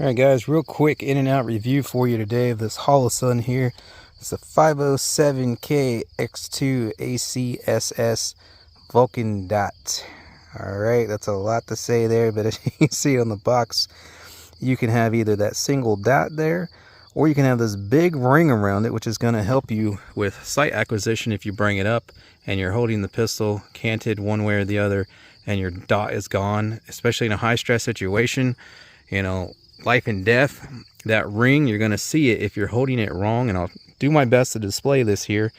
Alright guys, real quick in and out review for you today of this Holosun here. It's a 507K-X2-ACSS Vulcan dot. Alright, that's a lot to say there, but as you can see on the box, you can have either that single dot there, or you can have this big ring around it, which is going to help you with sight acquisition if you bring it up and you're holding the pistol canted one way or the other and your dot is gone, especially in a high stress situation, you know, life and death. That ring, you're going to see it if you're holding it wrong, and I'll do my best to display this here,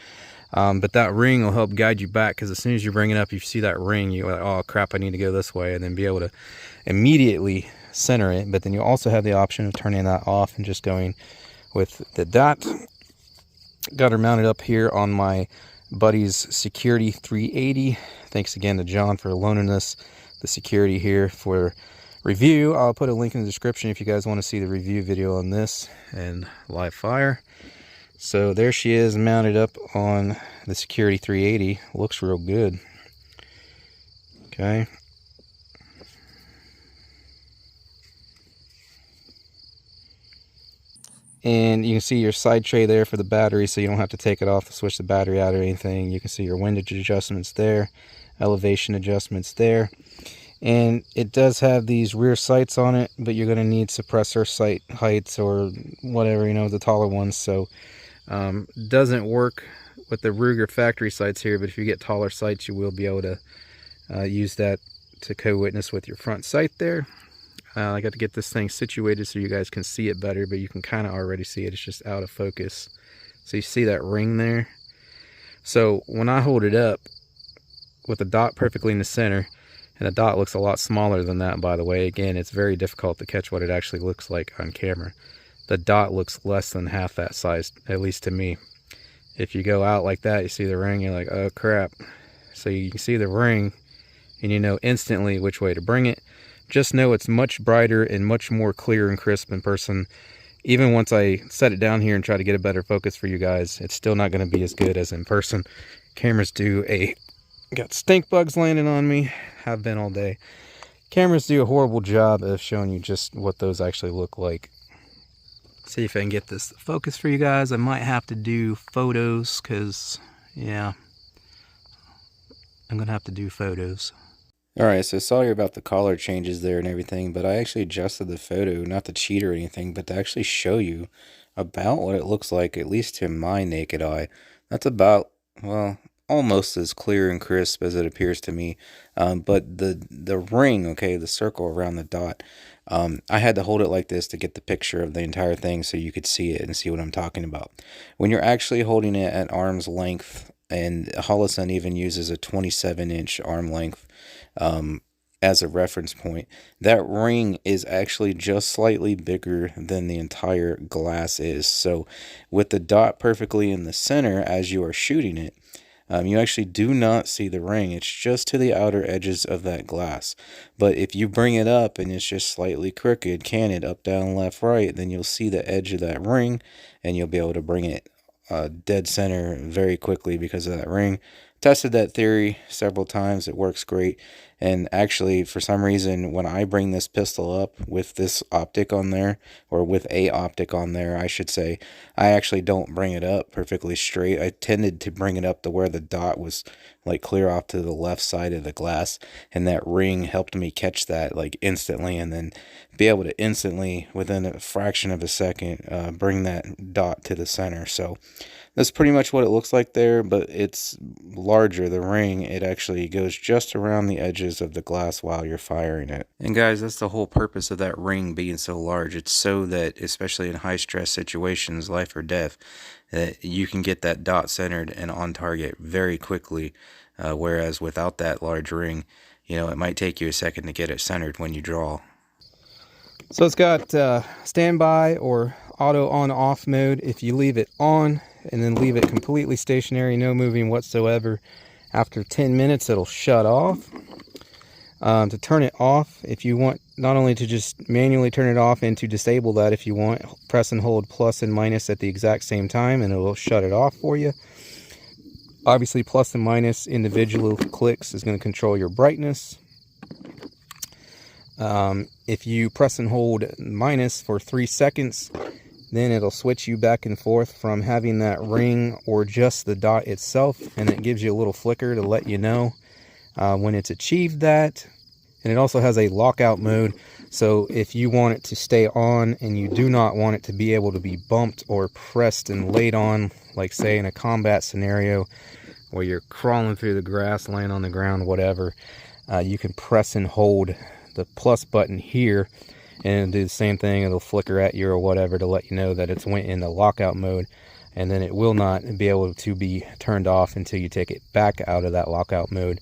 but that ring will help guide you back, because as soon as you bring it up, you see that ring, you're like, oh crap, I need to go this way, and then be able to immediately center it. But then you also have the option of turning that off and just going with the dot. Got her mounted up here on my buddy's Security 380. Thanks again to John for loaning us the Security here for review. I'll put a link in the description if you guys want to see the review video on this and live fire. So there she is mounted up on the Security 380. Looks real good. Okay. And you can see your side tray there for the battery, so you don't have to take it off to switch the battery out or anything. You can see your windage adjustments there, elevation adjustments there. And it does have these rear sights on it, but you're going to need suppressor sight heights or whatever, you know, the taller ones. So doesn't work with the Ruger factory sights here, but if you get taller sights, you will be able to use that to co-witness with your front sight there. I got to get this thing situated so you guys can see it better, but you can kind of already see it. It's just out of focus. So you see that ring there? So when I hold it up with the dot perfectly in the center, and the dot looks a lot smaller than that, by the way. Again, it's very difficult to catch what it actually looks like on camera. The dot looks less than half that size, at least to me. If you go out like that, you see the ring, you're like, oh crap. So you can see the ring, and you know instantly which way to bring it. Just know it's much brighter and much more clear and crisp in person. Even once I set it down here and try to get a better focus for you guys, it's still not going to be as good as in person. Cameras do got stink bugs landing on me, have been all day. Cameras do a horrible job of showing you just what those actually look like. See if I can get this focus for you guys. I might have to do photos, because yeah, I'm gonna have to do photos. Alright, so sorry about the color changes there and everything, but I actually adjusted the photo, not to cheat or anything, but to actually show you about what it looks like, at least to my naked eye. That's about, well, almost as clear and crisp as it appears to me. But the ring, okay, the circle around the dot, I had to hold it like this to get the picture of the entire thing so you could see it and see what I'm talking about. When you're actually holding it at arm's length, and Holosun even uses a 27-inch arm length as a reference point, that ring is actually just slightly bigger than the entire glass is. So with the dot perfectly in the center as you are shooting it, you actually do not see the ring. It's just to the outer edges of that glass. But if you bring it up and it's just slightly crooked, canted, up, down, left, right, then you'll see the edge of that ring, and you'll be able to bring it dead center very quickly because of that ring. Tested that theory several times. It works great. And actually, for some reason, when I bring this pistol up with this optic on there, or with a optic on there, I should say, I actually don't bring it up perfectly straight. I tended to bring it up to where the dot was like clear off to the left side of the glass, and that ring helped me catch that like instantly, and then be able to instantly, within a fraction of a second, bring that dot to the center. So that's pretty much what it looks like there, but it's larger, the ring. It actually goes just around the edges of the glass while you're firing it. And guys, that's the whole purpose of that ring being so large. It's so that, especially in high stress situations, life or death, that you can get that dot centered and on target very quickly, whereas without that large ring, you know, it might take you a second to get it centered when you draw. So it's got standby or auto on-off mode. If you leave it on and then leave it completely stationary, no moving whatsoever, after 10 minutes it'll shut off. To turn it off, if you want not only to just manually turn it off and to disable that if you want, press and hold plus and minus at the exact same time and it will shut it off for you. Obviously, plus and minus individual clicks is going to control your brightness. If you press and hold minus for 3 seconds, then it'll switch you back and forth from having that ring or just the dot itself, and it gives you a little flicker to let you know when it's achieved that. And it also has a lockout mode, so if you want it to stay on and you do not want it to be able to be bumped or pressed and laid on, like say in a combat scenario where you're crawling through the grass, laying on the ground, whatever, you can press and hold the plus button here and do the same thing. It'll flicker at you or whatever to let you know that it's went in the lockout mode, and then it will not be able to be turned off until you take it back out of that lockout mode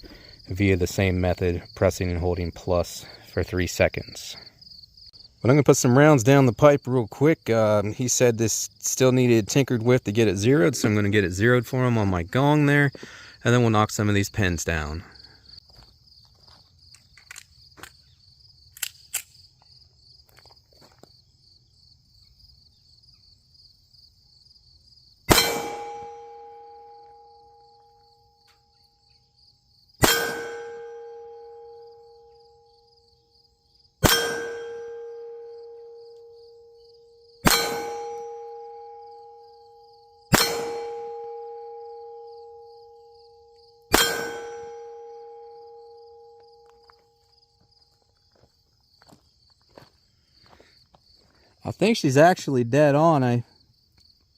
via the same method, pressing and holding plus for 3 seconds. But I'm going to put some rounds down the pipe real quick. He said this still needed tinkered with to get it zeroed, so I'm going to get it zeroed for him on my gong there, and then we'll knock some of these pins down. I think she's actually dead on. I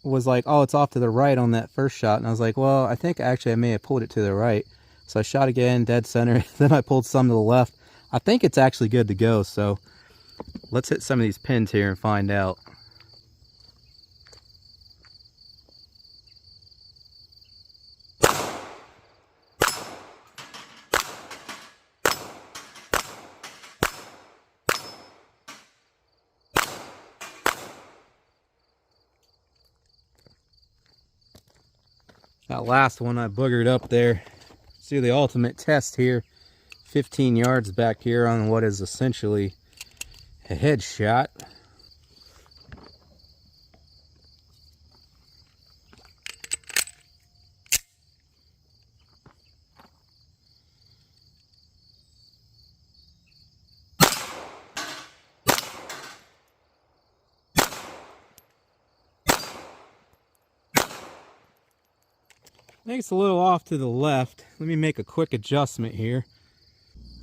was like, oh, it's off to the right on that first shot. And I was like, well, I think actually I may have pulled it to the right. So I shot again, dead center. Then I pulled some to the left. I think it's actually good to go. So let's hit some of these pins here and find out. That last one I boogered up there. Let's do the ultimate test here. 15 yards back here on what is essentially a headshot. I think it's a little off to the left. Let me make a quick adjustment here.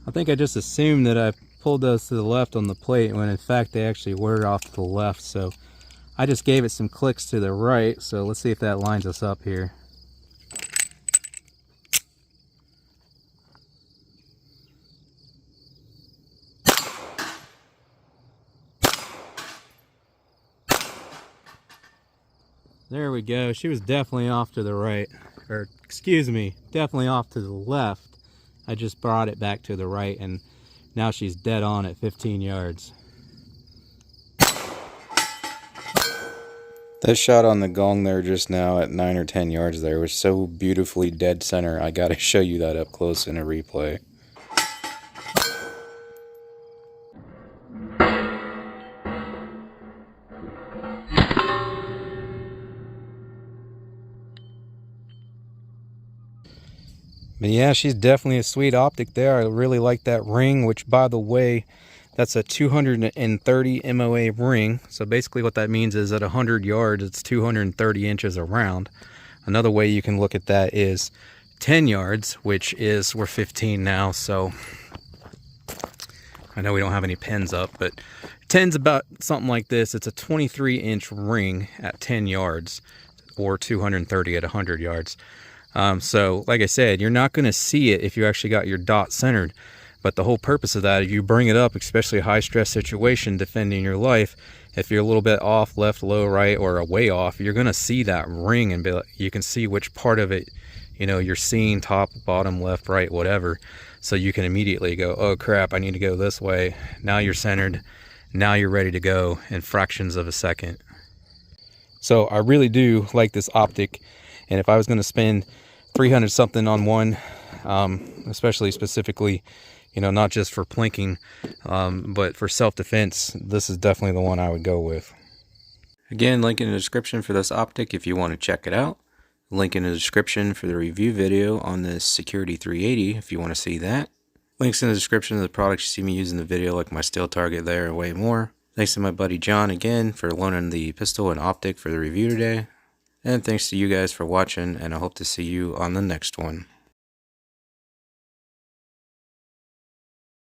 I think I just assumed that I pulled those to the left on the plate when in fact they actually were off to the left. So I just gave it some clicks to the right. So let's see if that lines us up here. There we go. She was definitely off to the right. Or, excuse me, definitely off to the left. I just brought it back to the right, and now she's dead on at 15 yards. That shot on the gong there just now at 9 or 10 yards there was so beautifully dead center. I gotta show you that up close in a replay. But yeah, she's definitely a sweet optic there. I really like that ring, which by the way, that's a 230 MOA ring. So basically what that means is at 100 yards, it's 230 inches around. Another way you can look at that is 10 yards, which is, we're 15 now. So I know we don't have any pins up, but 10's about something like this. It's a 23-inch ring at 10 yards or 230 at 100 yards. So like I said, you're not going to see it if you actually got your dot centered. But the whole purpose of that, if you bring it up, especially a high stress situation, defending your life, if you're a little bit off, left, low, right, or way off, you're going to see that ring and be like, you can see which part of it, you know, you're seeing, top, bottom, left, right, whatever. So you can immediately go, oh crap, I need to go this way. Now you're centered. Now you're ready to go in fractions of a second. So I really do like this optic. And if I was going to spend 300 something on one, especially specifically, you know, not just for plinking, but for self-defense, this is definitely the one I would go with. Again, link in the description for this optic if you want to check it out. Link in the description for the review video on this Security 380 if you want to see that. Links in the description of the products you see me use in the video, like my steel target there and way more. Thanks to my buddy John again for loaning the pistol and optic for the review today. And thanks to you guys for watching, and I hope to see you on the next one.